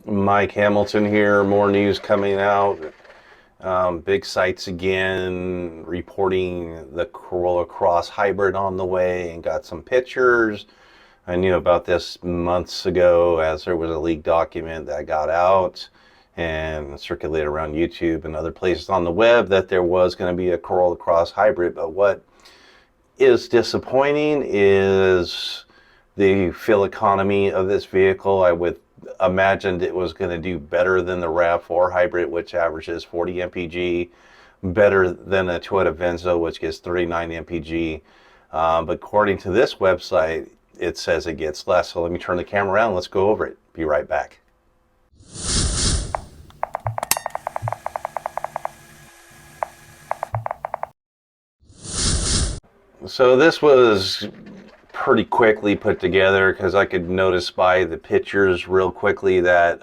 Mike Hamilton here. More news coming out. Big sites again reporting the Corolla Cross hybrid on the way, and got some pictures. I knew about this months ago as there was a leaked document that got out and circulated around YouTube and other places on the web that there was going to be a Corolla Cross hybrid. But what is disappointing is the fuel economy of this vehicle. I would imagined it was going to do better than the RAV4 hybrid, which averages 40 mpg, better than a Toyota Venzo, which gets 39 mpg. But according to this website, it says it gets less. So let me turn the camera around. Let's go over it. Be right back. So this was pretty quickly put together because I could notice by the pictures real quickly that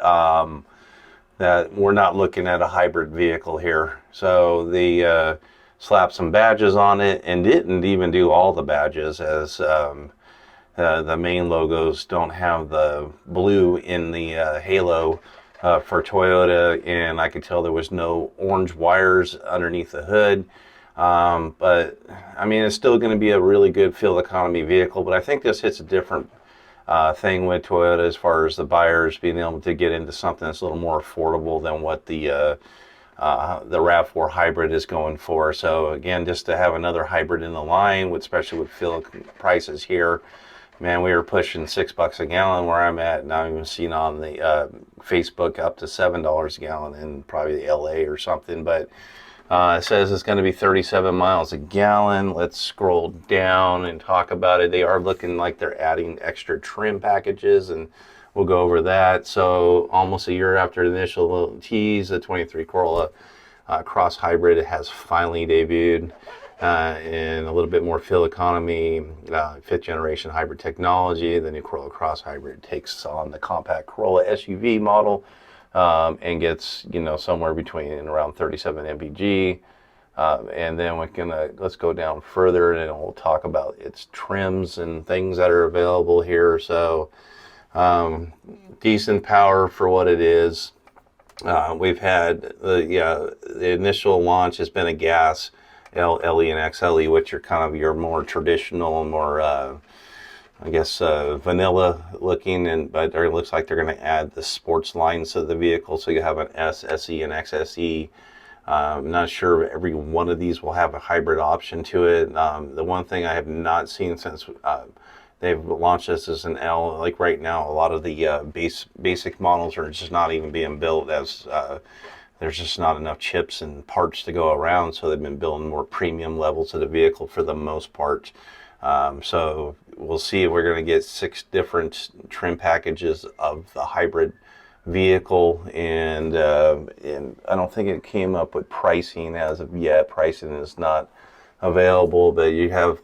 that we're not looking at a hybrid vehicle here. So they slapped some badges on it and didn't even do all the badges, as the main logos don't have the blue in the halo for Toyota, and I could tell there was no orange wires underneath the hood. But I mean, it's still going to be a really good fuel economy vehicle, but I think this hits a different thing with Toyota as far as the buyers being able to get into something that's a little more affordable than what the RAV4 hybrid is going for. So again, just to have another hybrid in the line, especially with fuel prices here, man, we were pushing $6 a gallon where I'm at. Now I'm even seeing on the Facebook up to $7 a gallon in probably LA or something. But it says it's going to be 37 miles a gallon. Let's scroll down and talk about it. They are looking like they're adding extra trim packages, and we'll go over that. So almost a year after the initial tease, the 23 Corolla Cross hybrid has finally debuted in a little bit more fuel economy, fifth generation hybrid technology. The new Corolla Cross hybrid takes on the compact Corolla SUV model. And gets, somewhere between and around 37 mpg. And then let's go down further and we'll talk about its trims and things that are available here. So decent power for what it is. We've had the initial launch has been a gas LE and XLE, which are kind of your more traditional, more vanilla looking, but it looks like they're going to add the sports lines to the vehicle. So you have an S, SE, and XSE. I'm not sure every one of these will have a hybrid option to it. The one thing I have not seen since they've launched this as an L, like right now, a lot of the basic models are just not even being built, as there's just not enough chips and parts to go around. So they've been building more premium levels of the vehicle for the most part. So we'll see. We're going to get 6 different trim packages of the hybrid vehicle, and I don't think it came up with pricing as of yet. Pricing is not available, but you have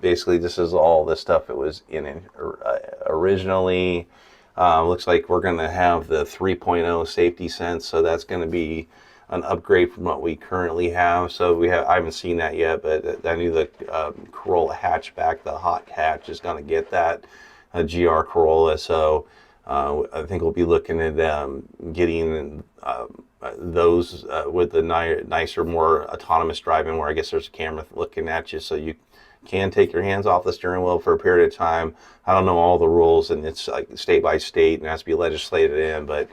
basically this is all the stuff that was in it originally. Looks like we're going to have the 3.0 safety sense, so that's going to be an upgrade from what we currently have. So I haven't seen that yet, but I knew the Corolla hatchback, the hot hatch, is going to get that GR Corolla. So I think we'll be looking at getting those with the nicer, more autonomous driving, where I guess there's a camera looking at you, so you can take your hands off the steering wheel for a period of time. I don't know all the rules, and it's like state by state and has to be legislated in, but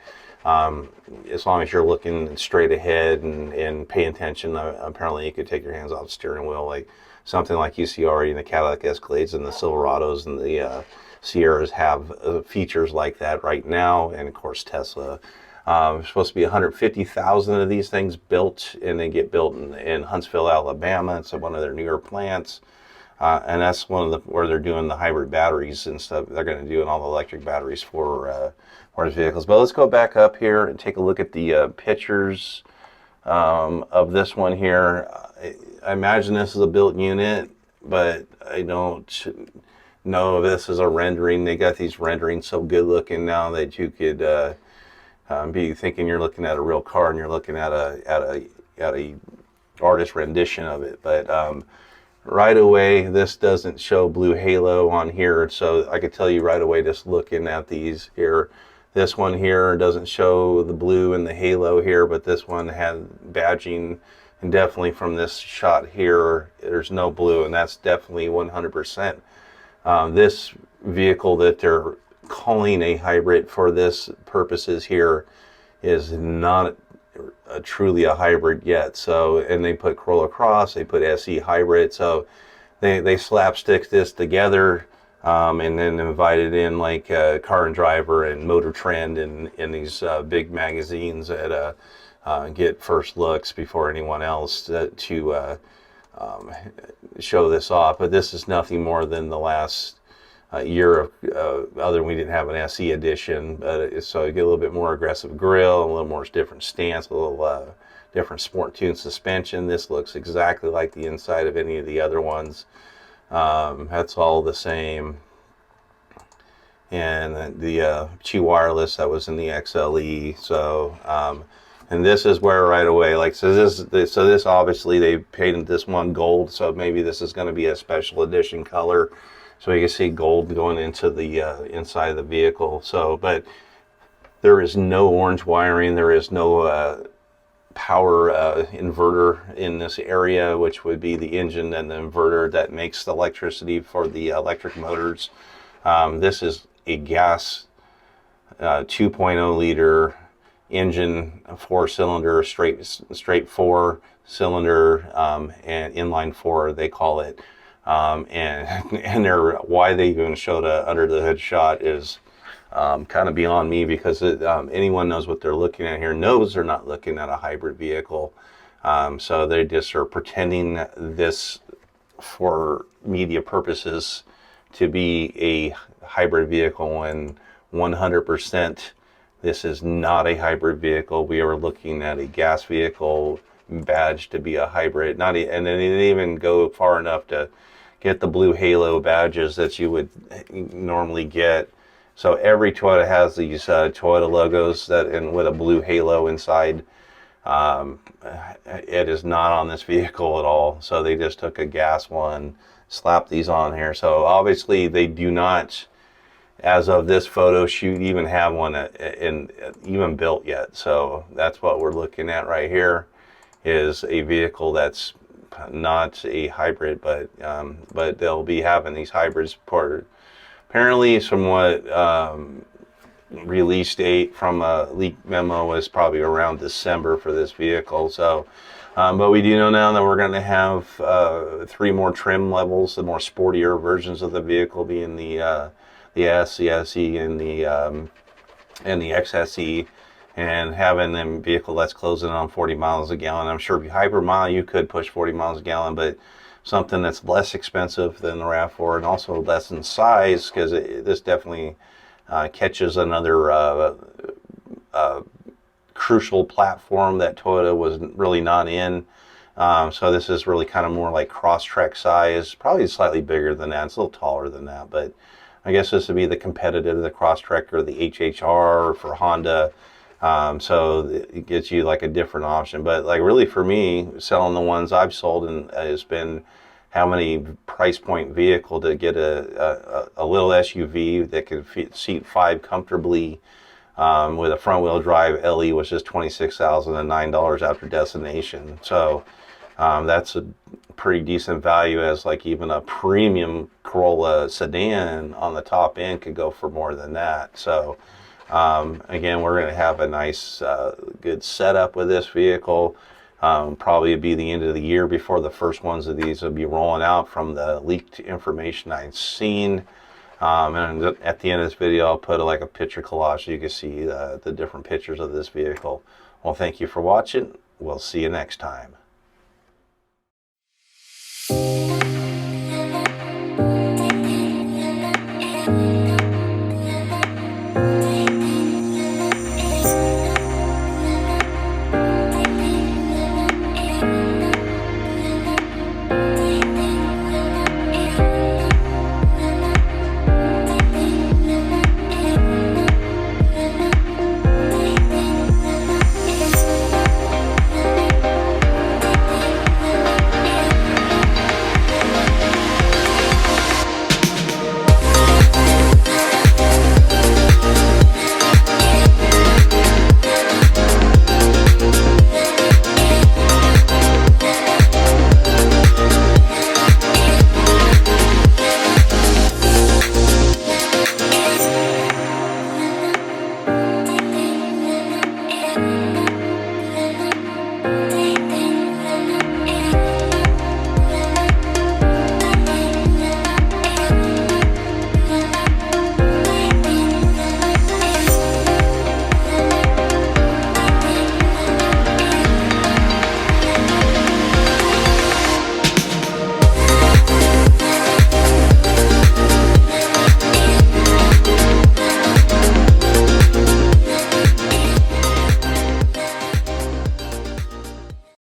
as long as you're looking straight ahead and pay attention, apparently you could take your hands off the steering wheel, like something like you see already in the Cadillac Escalades and the Silverados and the Sierras have features like that right now. And of course Tesla. There's supposed to be 150,000 of these things built, and they get built in Huntsville, Alabama. It's one of their newer plants. And that's one of where they're doing the hybrid batteries and stuff. They're going to do all the electric batteries for his vehicles. But let's go back up here and take a look at the pictures of this one here. I imagine this is a built unit, but I don't know if this is a rendering. They got these renderings so good looking now that you could be thinking you're looking at a real car and you're looking at a artist rendition of it. But right away, this doesn't show blue halo on here, so I could tell you right away just looking at these here This one here doesn't show the blue and the halo here, but this one had badging, and definitely from this shot here, there's no blue, and that's definitely 100%. This vehicle that they're calling a hybrid for this purposes here is not truly a hybrid yet. So, and they put Corolla Cross, they put SE hybrid, so they slapstick this together, and then invited in like Car and Driver and Motor Trend and these big magazines that get first looks before anyone else to show this off. But this is nothing more than the last year of other than we didn't have an SE edition, but so you get a little bit more aggressive grill, a little more different stance, a little different sport tuned suspension. This looks exactly like the inside of any of the other ones. That's all the same. And the Qi wireless that was in the XLE. So and this is where right away, like, so this obviously they painted this one gold, so maybe this is going to be a special edition color. So you can see gold going into the inside of the vehicle. So, but there is no orange wiring. There is no power inverter in this area, which would be the engine and the inverter that makes the electricity for the electric motors. This is a gas 2.0 liter engine, 4-cylinder, straight 4-cylinder, and inline 4 they call it. And why they even showed a under the hood shot is kind of beyond me, because anyone knows what they're looking at here knows they're not looking at a hybrid vehicle. So they just are pretending this for media purposes to be a hybrid vehicle, when 100% this is not a hybrid vehicle. We are looking at a gas vehicle badged to be a hybrid. And they didn't even go far enough to get the blue halo badges that you would normally get. So every Toyota has these Toyota logos and with a blue halo inside. It is not on this vehicle at all. So they just took a gas one, slapped these on here. So obviously they do not, as of this photo shoot, even have one even built yet. So that's what we're looking at right here, is a vehicle that's not a hybrid, but they'll be having these hybrids for apparently somewhat release date from a leaked memo is probably around December for this vehicle. So but we do know now that we're going to have 3 more trim levels, the more sportier versions of the vehicle, being the S, the SE, and the XSE, and having a vehicle that's closing on 40 miles a gallon. I'm sure if you hybrid mile, you could push 40 miles a gallon, but something that's less expensive than the RAV4 and also less in size, because this definitely catches another crucial platform that Toyota was really not in. So this is really kind of more like Crosstrek size, probably slightly bigger than that. It's a little taller than that, but I guess this would be the competitive, the Crosstrek or the HHR for Honda. So it gets you like a different option. But like really for me, selling the ones I've sold and has been how many price point vehicle to get a little SUV that could seat 5 comfortably with a front wheel drive LE, was just $26,009 after destination. So that's a pretty decent value, as like even a premium Corolla sedan on the top end could go for more than that. So again, we're going to have a nice good setup with this vehicle. Probably be the end of the year before the first ones of these will be rolling out from the leaked information I've seen. And at the end of this video, I'll put like a picture collage so you can see the different pictures of this vehicle. Well, thank you for watching. We'll see you next time.